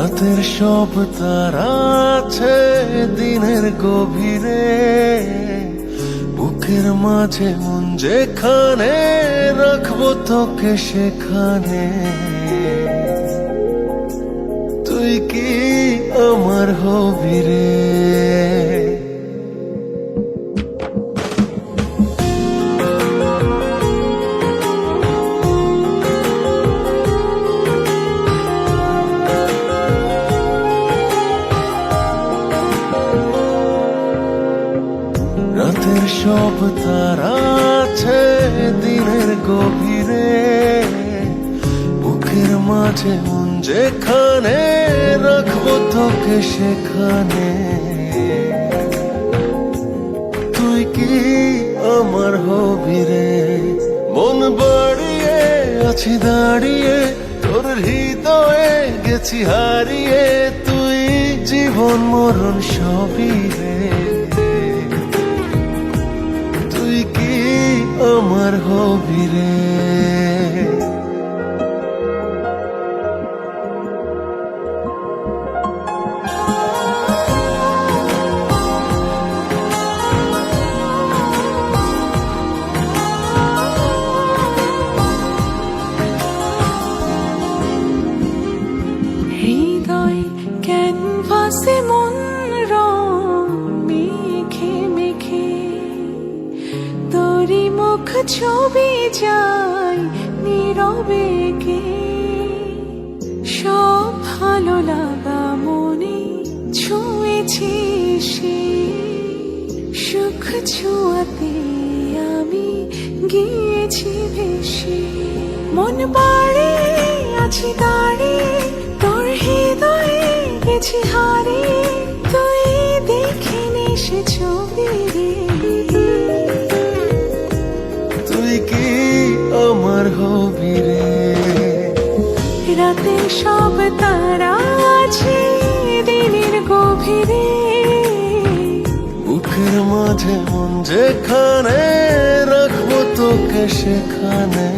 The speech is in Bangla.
রাতের সব তারা আছে দিনের গভীরে, বুকের মাঝে মন যেখানে রাখবো তোকে সেখানে। তুই কি আমার হবি রে? রাতের সব তারা আছে দিনের গভীরে, বুকের মাঝে মন যেখানে রাখবো তোকে সেখানে। তুই কি আমার হবি রে? মন বাড়িয়ে আছি দাঁড়িয়ে তোর হৃদয়ে গেছি হারিয়ে, তুই জীবন মরণ সবই রে। আমার হবি রে? হৃদয় ক্যানভাসে মন রং মেখে মেখে তোরি মুখ ছবি যায় নীরবে কে। সব ভালো লাগা মনে ছুঁয়েছি সে, সুখ ছোঁয়াতে আমি গিয়েছি ভেসে। মন বাড়ে আছি দাঁড়িয়ে তোর হৃদয়ে গেছি হারিয়ে, তুই দেখিনি সে ছবি রে। তুই কি আমার হবি রে? রাতের সব তারা আছে দিনের গভীরে, বুকের মাঝে মন যেখানে রাখবো তোকে সেখানে।